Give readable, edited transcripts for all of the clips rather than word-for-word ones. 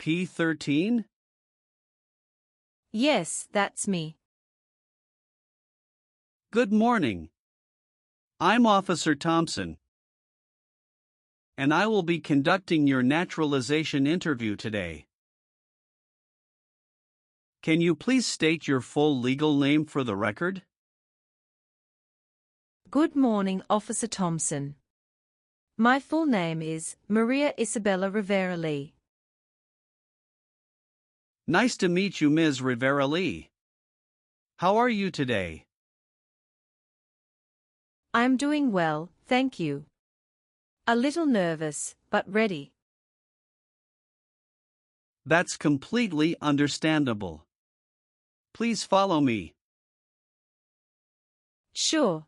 P13? Yes, that's me. Good morning. I'm Officer Thompson, and I will be conducting your naturalization interview today. Can you please state your full legal name for the record? Good morning, Officer Thompson. My full name is Maria Isabella Rivera Lee. Nice to meet you, Ms. Rivera Lee. How are you today? I'm doing well, thank you. A little nervous, but ready. That's completely understandable. Please follow me. Sure.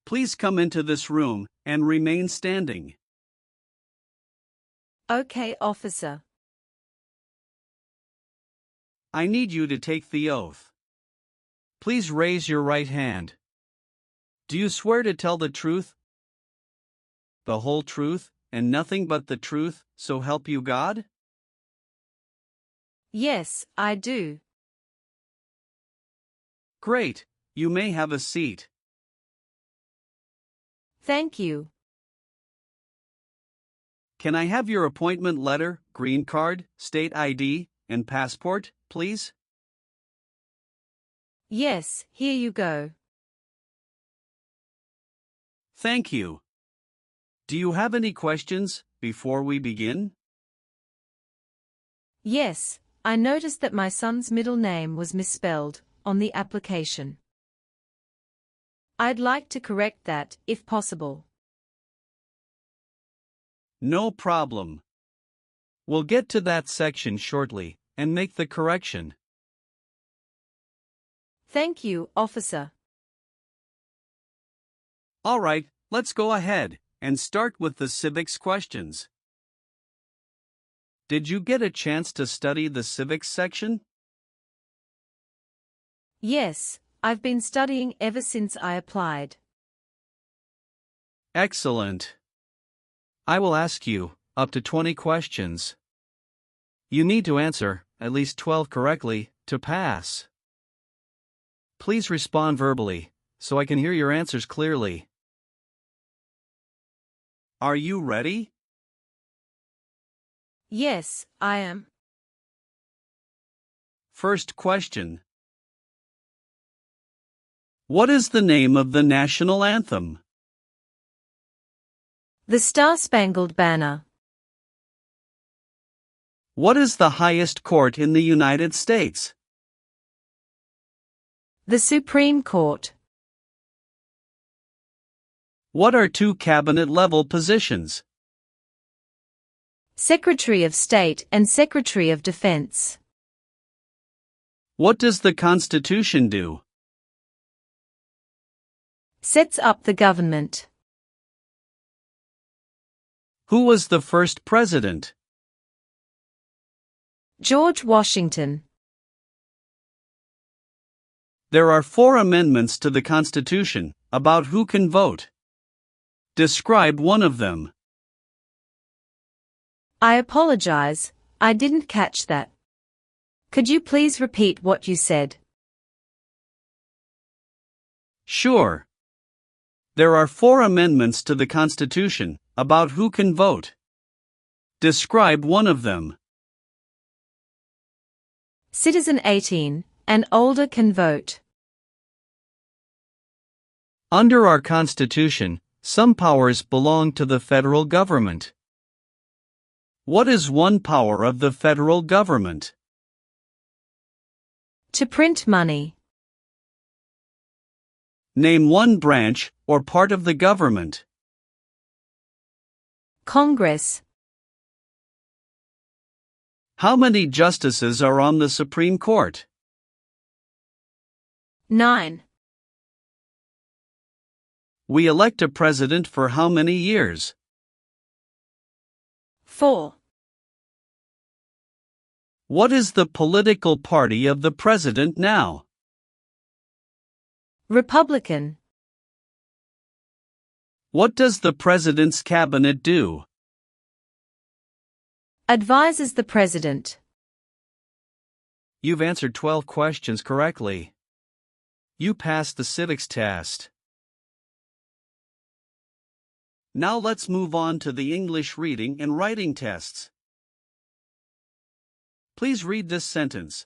Please come into this room and remain standing. Okay, officer. I need you to take the oath. Please raise your right hand. Do you swear to tell the truth, the whole truth, and nothing but the truth, so help you God? Yes, I do. Great, you may have a seat. Thank you. Can I have your appointment letter, green card, state ID, and passport, please? Yes, here you go. Thank you. Do you have any questions before we begin? Yes, I noticed that my son's middle name was misspelled on the application. I'd like to correct that, if possible. No problem. We'll get to that section shortly and make the correction. Thank you, officer. All right, let's go ahead and start with the civics questions. Did you get a chance to study the civics section? Yes, I've been studying ever since I applied. Excellent. I will ask you up to 20 questions. You need to answer at least 12 correctly to pass. Please respond verbally so I can hear your answers clearly. Are you ready? Yes, I am. First question. What is the name of the national anthem? The Star-Spangled Banner. What is the highest court in the United States? The Supreme Court. What are two cabinet-level positions? Secretary of State and Secretary of Defense. What does the Constitution do? Sets up the government. Who was the first president? George Washington. There are 4 amendments to the Constitution about who can vote. Describe one of them. I apologize, I didn't catch that. Could you please repeat what you said? Sure. There are 4 amendments to the Constitution about who can vote. Describe one of them. Citizen 18 and older can vote. Under our Constitution, some powers belong to the federal government. What is one power of the federal government? To print money. Name one branch or part of the government. Congress. How many justices are on the Supreme Court? 9. We elect a president for how many years? 4. What is the political party of the president now? Republican. What does the president's cabinet do? Advises the President. You've answered 12 questions correctly. You passed the civics test. Now let's move on to the English reading and writing tests. Please read this sentence.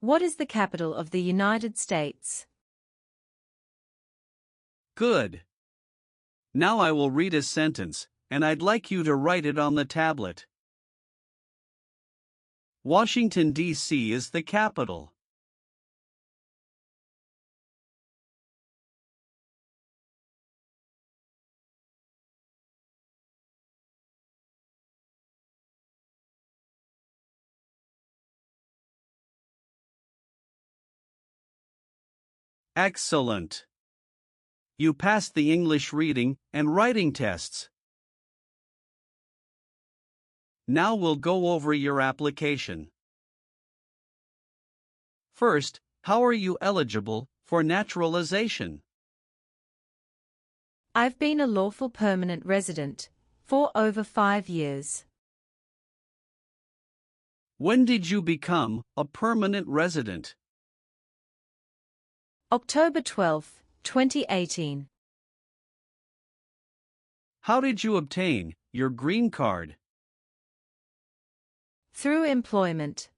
What is the capital of the United States? Good. Now I will read a sentence, and I'd like you to write it on the tablet. Washington, D.C. is the capital. Excellent. You passed the English reading and writing tests. Now we'll go over your application. First, how are you eligible for naturalization? I've been a lawful permanent resident for over 5 years. When did you become a permanent resident? October 12, 2018. How did you obtain your green card? Through employment.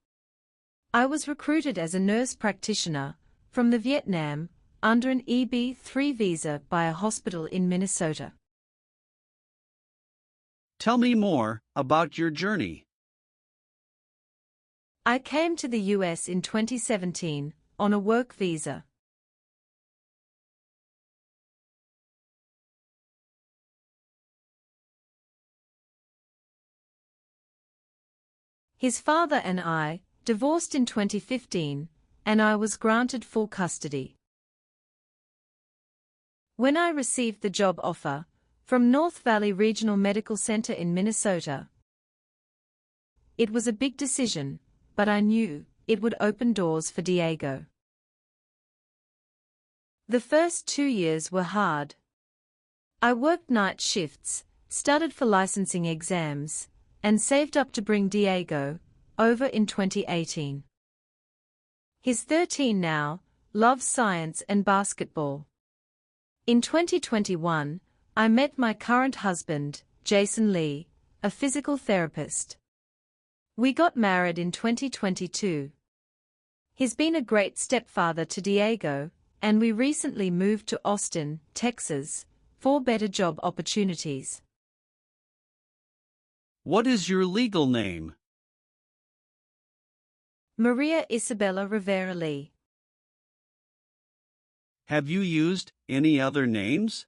I was recruited as a nurse practitioner from the Vietnam under an EB-3 visa by a hospital in Minnesota. Tell me more about your journey. I came to the US in 2017 on a work visa. His father and I divorced in 2015, and I was granted full custody. When I received the job offer from North Valley Regional Medical Center in Minnesota, it was a big decision, but I knew it would open doors for Diego. The first 2 years were hard. I worked night shifts, studied for licensing exams, and saved up to bring Diego over in 2018. He's 13 now, loves science and basketball. In 2021, I met my current husband, Jason Lee, a physical therapist. We got married in 2022. He's been a great stepfather to Diego, and we recently moved to Austin, Texas, for better job opportunities. What is your legal name? Maria Isabella Rivera Lee. Have you used any other names?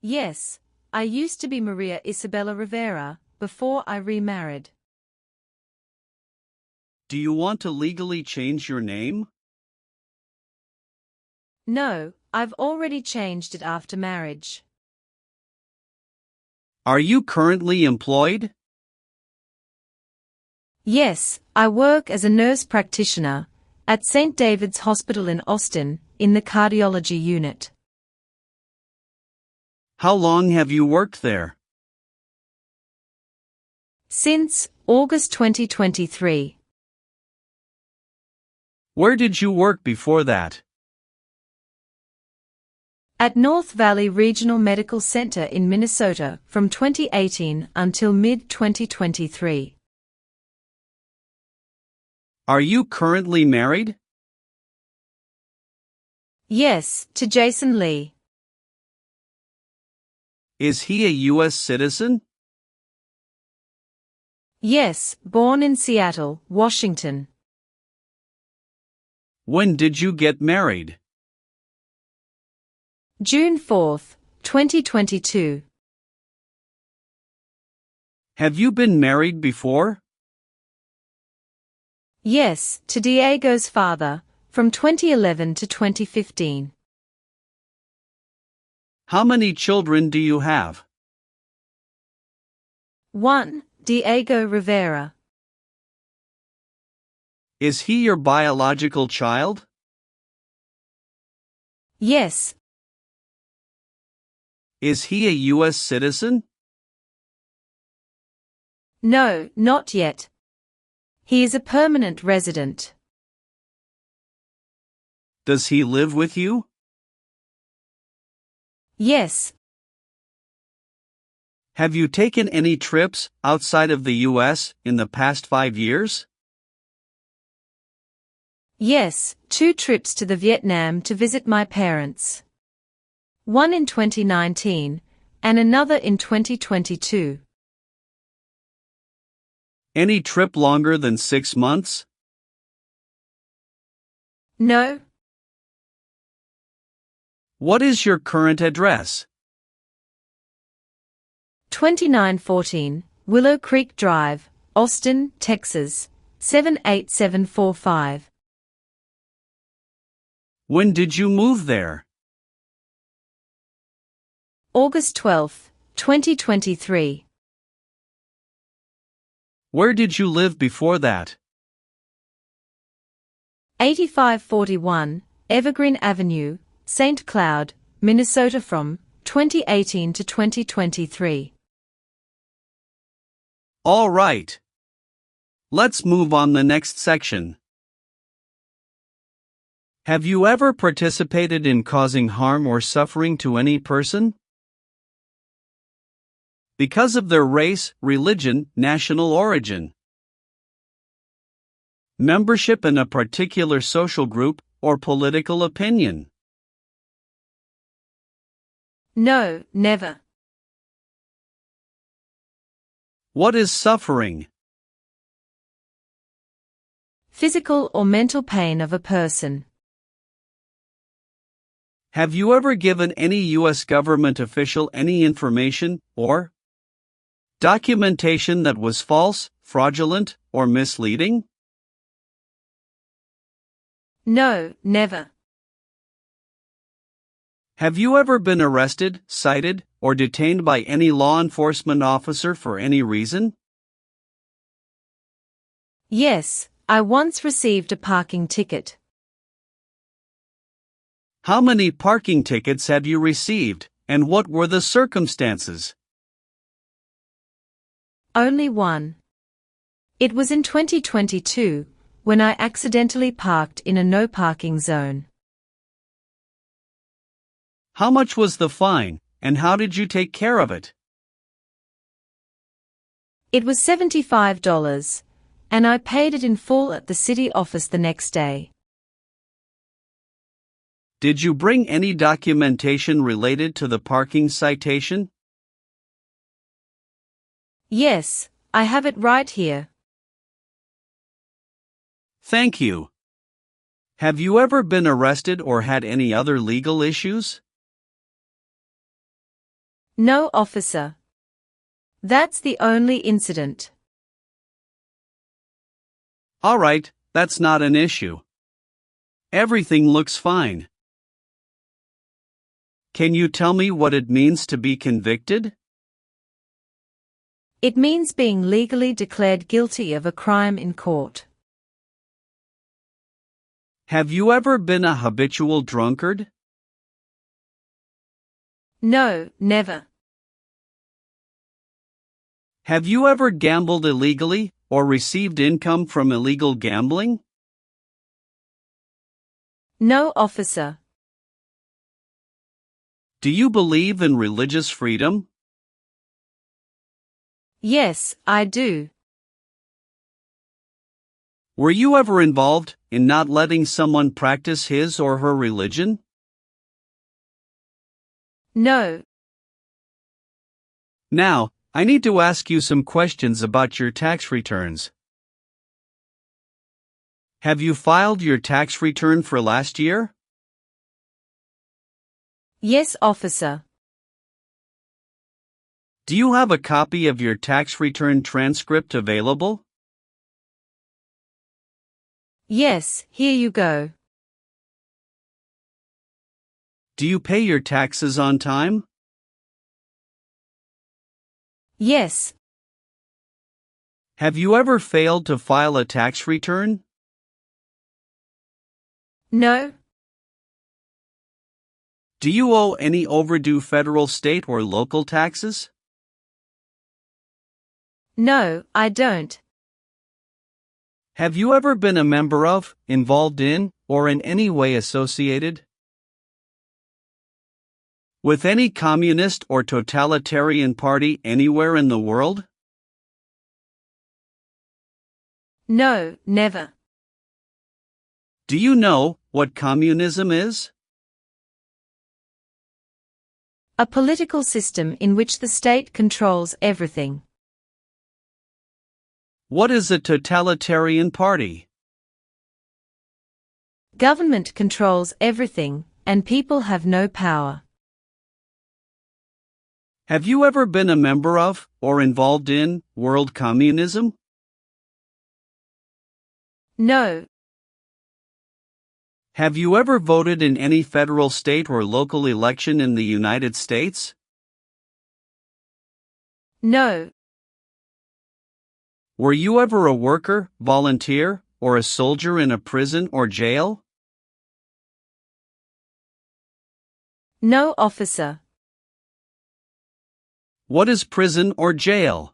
Yes, I used to be Maria Isabella Rivera before I remarried. Do you want to legally change your name? No, I've already changed it after marriage. Are you currently employed? Yes, I work as a nurse practitioner at St. David's Hospital in Austin in the cardiology unit. How long have you worked there? Since August 2023. Where did you work before that? At North Valley Regional Medical Center in Minnesota from 2018 until mid-2023. Are you currently married? Yes, to Jason Lee. Is he a U.S. citizen? Yes, born in Seattle, Washington. When did you get married? June 4, 2022. Have you been married before? Yes, to Diego's father, from 2011 to 2015. How many children do you have? 1. Diego Rivera. Is he your biological child? Yes. Is he a US citizen? No, not yet. He is a permanent resident. Does he live with you? Yes. Have you taken any trips outside of the US in the past 5 years? Yes, 2 trips to the Vietnam to visit my parents. One in 2019, and another in 2022. Any trip longer than 6 months? No. What is your current address? 2914, Willow Creek Drive, Austin, Texas, 78745. When did you move there? August 12, 2023. Where did you live before that? 8541, Evergreen Avenue, St. Cloud, Minnesota from 2018 to 2023. All right. Let's move on the next section. Have you ever participated in causing harm or suffering to any person? Because of their race, religion, national origin, membership in a particular social group, or political opinion? No, never. What is suffering? Physical or mental pain of a person. Have you ever given any U.S. government official any information, or documentation that was false, fraudulent, or misleading? No, never. Have you ever been arrested, cited, or detained by any law enforcement officer for any reason? Yes, I once received a parking ticket. How many parking tickets have you received, and what were the circumstances? Only one. It was in 2022, when I accidentally parked in a no parking zone. How much was the fine, and how did you take care of it? It was $75, and I paid it in full at the city office the next day. Did you bring any documentation related to the parking citation? Yes, I have it right here. Thank you. Have you ever been arrested or had any other legal issues? No, officer. That's the only incident. All right, that's not an issue. Everything looks fine. Can you tell me what it means to be convicted? It means being legally declared guilty of a crime in court. Have you ever been a habitual drunkard? No, never. Have you ever gambled illegally or received income from illegal gambling? No, officer. Do you believe in religious freedom? Yes, I do. Were you ever involved in not letting someone practice his or her religion? No. Now, I need to ask you some questions about your tax returns. Have you filed your tax return for last year? Yes, officer. Do you have a copy of your tax return transcript available? Yes, here you go. Do you pay your taxes on time? Yes. Have you ever failed to file a tax return? No. Do you owe any overdue federal, state, or local taxes? No, I don't. Have you ever been a member of, involved in, or in any way associated with any communist or totalitarian party anywhere in the world? No, never. Do you know what communism is? A political system in which the state controls everything. What is a totalitarian party? Government controls everything, and people have no power. Have you ever been a member of, or involved in, world communism? No. Have you ever voted in any federal, state, or local election in the United States? No. Were you ever a worker, volunteer, or a soldier in a prison or jail? No, officer. What is prison or jail?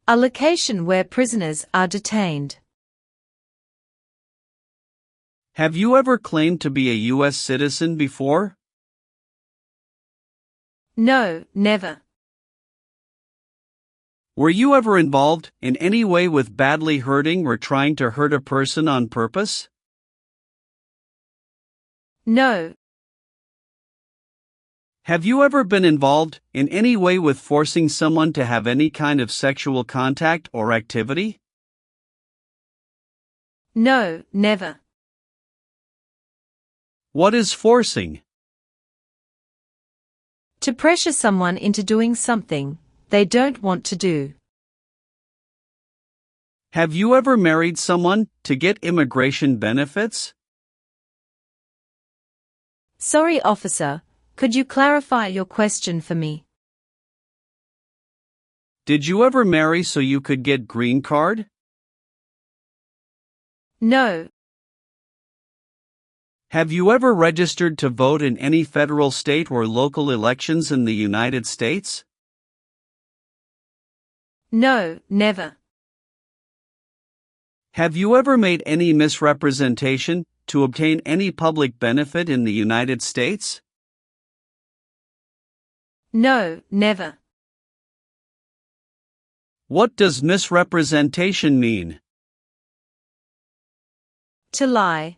A location where prisoners are detained. Have you ever claimed to be a U.S. citizen before? No, never. Were you ever involved in any way with badly hurting or trying to hurt a person on purpose? No. Have you ever been involved in any way with forcing someone to have any kind of sexual contact or activity? No, never. What is forcing? To pressure someone into doing something they don't want to do. Have you ever married someone to get immigration benefits? Sorry, officer, could you clarify your question for me? Did you ever marry so you could get green card? No. Have you ever registered to vote in any federal, state, or local elections in the United States? No, never. Have you ever made any misrepresentation to obtain any public benefit in the United States? No, never. What does misrepresentation mean? To lie.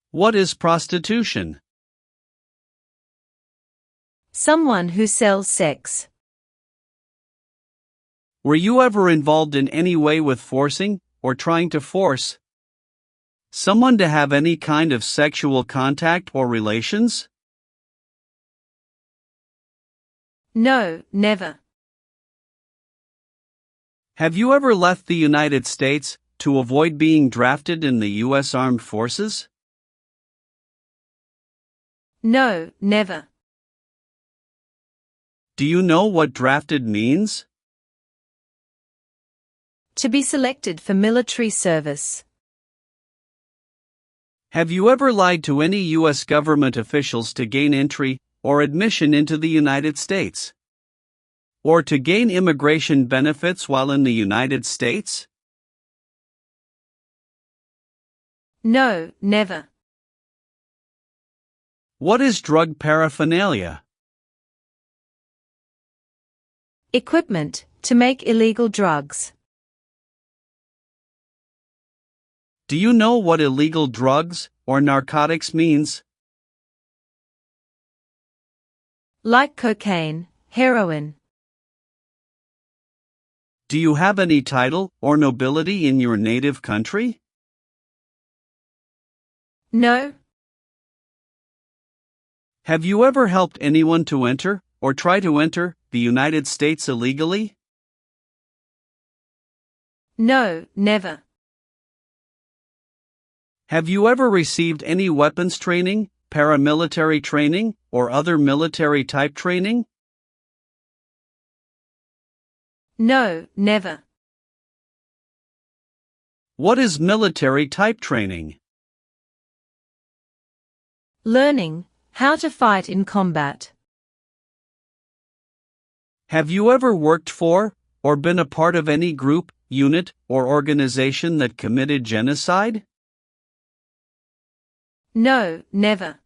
What is prostitution? Someone who sells sex. Were you ever involved in any way with forcing, or trying to force, someone to have any kind of sexual contact or relations? No, never. Have you ever left the United States to avoid being drafted in the U.S. Armed Forces? No, never. Do you know what drafted means? To be selected for military service. Have you ever lied to any U.S. government officials to gain entry or admission into the United States? Or to gain immigration benefits while in the United States? No, never. What is drug paraphernalia? Equipment to make illegal drugs. Do you know what illegal drugs or narcotics means? Like cocaine, heroin. Do you have any title or nobility in your native country? No. Have you ever helped anyone to enter, or try to enter, the United States illegally? No, never. Have you ever received any weapons training, paramilitary training, or other military-type training? No, never. What is military-type training? Learning how to fight in combat. Have you ever worked for, or been a part of any group, unit, or organization that committed genocide? No, never.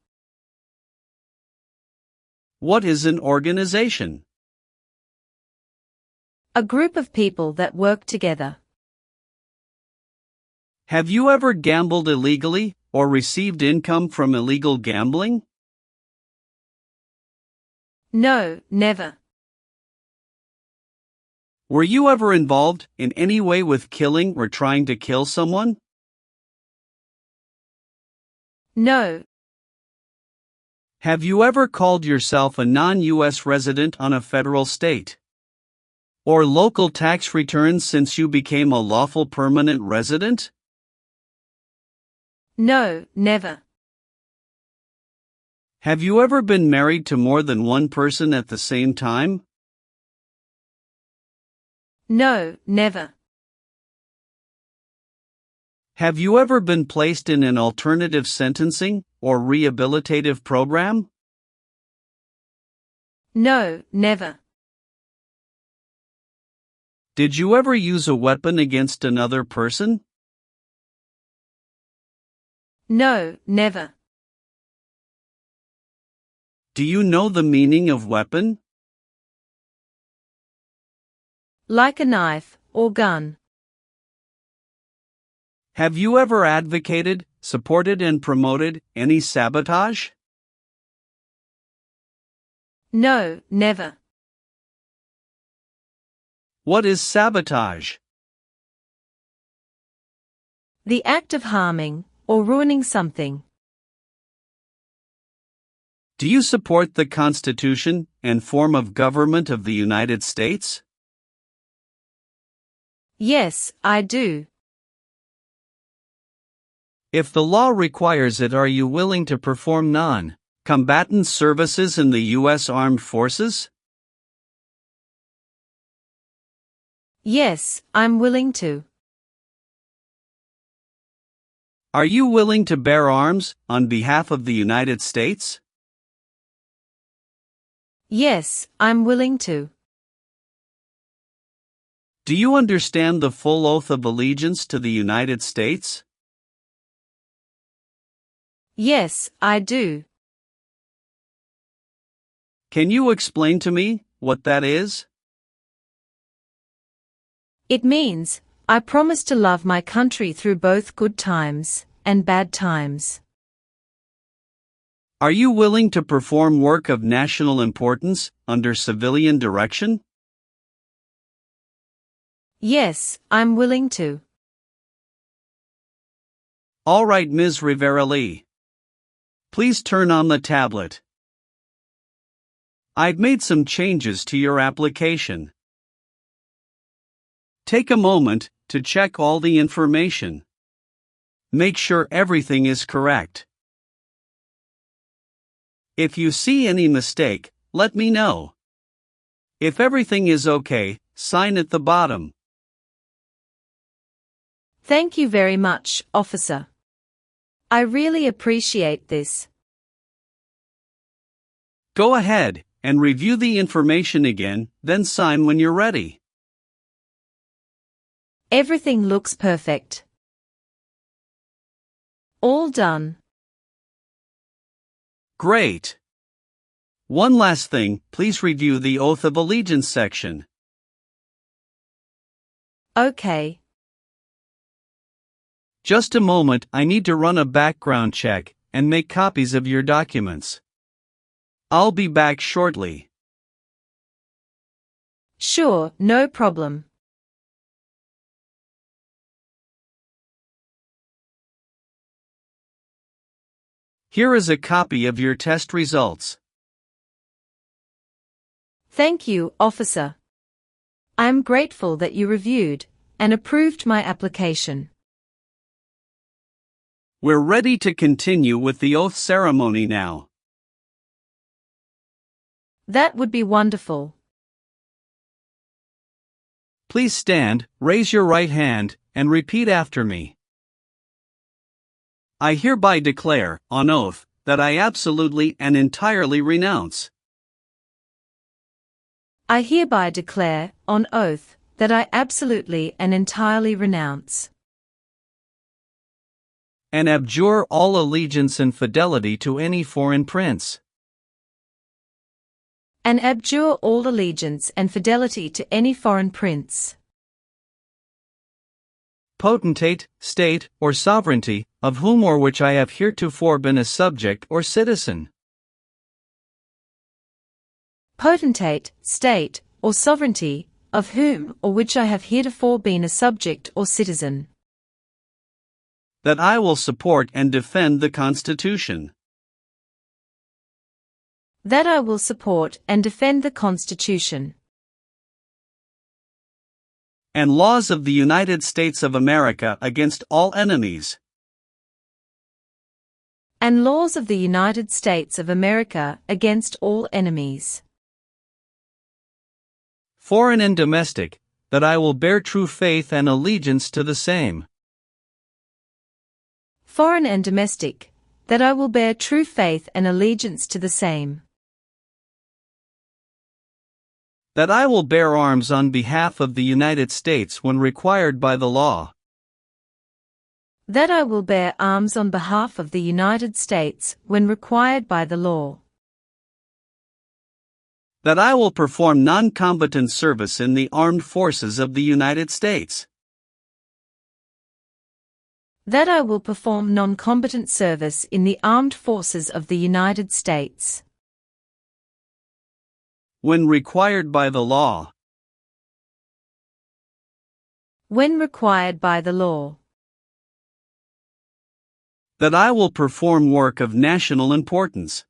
What is an organization? A group of people that work together. Have you ever gambled illegally, or received income from illegal gambling? No, never. Were you ever involved in any way with killing or trying to kill someone? No. Have you ever called yourself a non-US resident on a federal, state, or local tax return since you became a lawful permanent resident? No, never. Have you ever been married to more than one person at the same time? No, never. Have you ever been placed in an alternative sentencing or rehabilitative program? No, never. Did you ever use a weapon against another person? No, never. Do you know the meaning of weapon? Like a knife or gun. Have you ever advocated, supported and promoted any sabotage? No, never. What is sabotage? The act of harming or ruining something. Do you support the Constitution and form of government of the United States? Yes, I do. If the law requires it, are you willing to perform non-combatant services in the U.S. Armed Forces? Yes, I'm willing to. Are you willing to bear arms on behalf of the United States? Yes, I'm willing to. Do you understand the full oath of allegiance to the United States? Yes, I do. Can you explain to me what that is? It means, I promise to love my country through both good times and bad times. Are you willing to perform work of national importance under civilian direction? Yes, I'm willing to. All right, Ms. Rivera-Lee. Please turn on the tablet. I've made some changes to your application. Take a moment to check all the information. Make sure everything is correct. If you see any mistake, let me know. If everything is okay, sign at the bottom. Thank you very much, officer. I really appreciate this. Go ahead and review the information again, then sign when you're ready. Everything looks perfect. All done. Great. One last thing, please review the Oath of Allegiance section. Okay. Just a moment, I need to run a background check and make copies of your documents. I'll be back shortly. Sure, no problem. Here is a copy of your test results. Thank you, officer. I am grateful that you reviewed and approved my application. We're ready to continue with the oath ceremony now. That would be wonderful. Please stand, raise your right hand, and repeat after me. I hereby declare, on oath, that I absolutely and entirely renounce. I hereby declare, on oath, that I absolutely and entirely renounce and abjure all allegiance and fidelity to any foreign prince, and abjure all allegiance and fidelity to any foreign prince, potentate, state, or sovereignty, of whom or which I have heretofore been a subject or citizen. Potentate, state, or sovereignty, of whom or which I have heretofore been a subject or citizen. That I will support and defend the Constitution. That I will support and defend the Constitution and laws of the United States of America against all enemies. And laws of the United States of America against all enemies. Foreign and domestic, that I will bear true faith and allegiance to the same. Foreign and domestic, that I will bear true faith and allegiance to the same. That I will bear arms on behalf of the United States when required by the law. That I will bear arms on behalf of the United States when required by the law. That I will perform non-combatant service in the armed forces of the United States. That I will perform non-combatant service in the armed forces of the United States when required by the law. When required by the law. That I will perform work of national importance.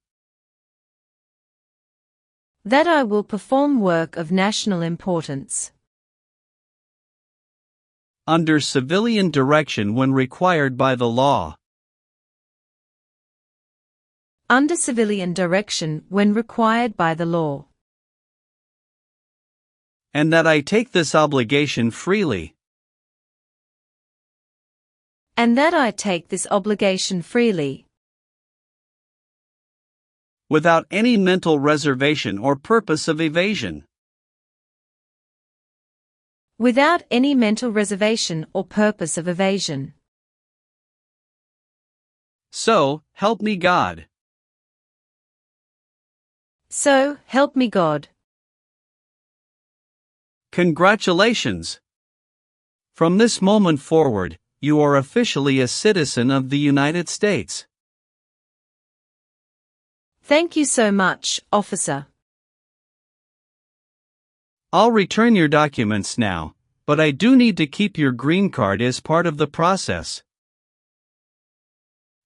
That I will perform work of national importance under civilian direction when required by the law. Under civilian direction when required by the law. And that I take this obligation freely. And that I take this obligation freely. Without any mental reservation or purpose of evasion. Without any mental reservation or purpose of evasion. So, help me God. So, help me God. Congratulations! From this moment forward, you are officially a citizen of the United States. Thank you so much, officer. I'll return your documents now, but I do need to keep your green card as part of the process.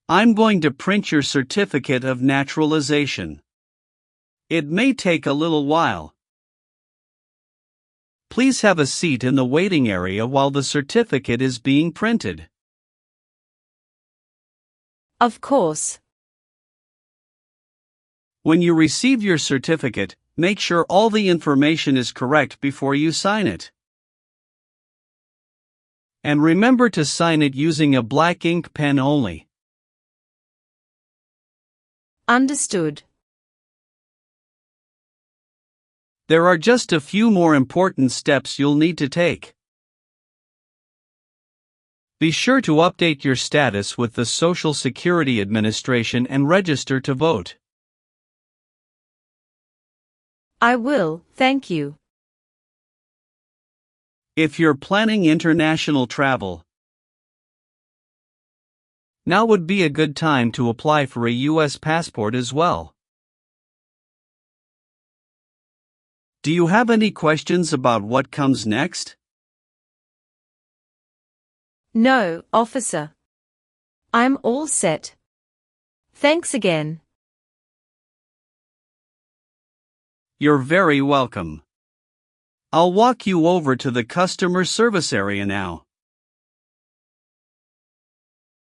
I'm going to print your certificate of naturalization. It may take a little while. Please have a seat in the waiting area while the certificate is being printed. Of course. When you receive your certificate, make sure all the information is correct before you sign it. And remember to sign it using a black ink pen only. Understood. There are just a few more important steps you'll need to take. Be sure to update your status with the Social Security Administration and register to vote. I will, thank you. If you're planning international travel, now would be a good time to apply for a U.S. passport as well. Do you have any questions about what comes next? No, officer. I'm all set. Thanks again. You're very welcome. I'll walk you over to the customer service area now.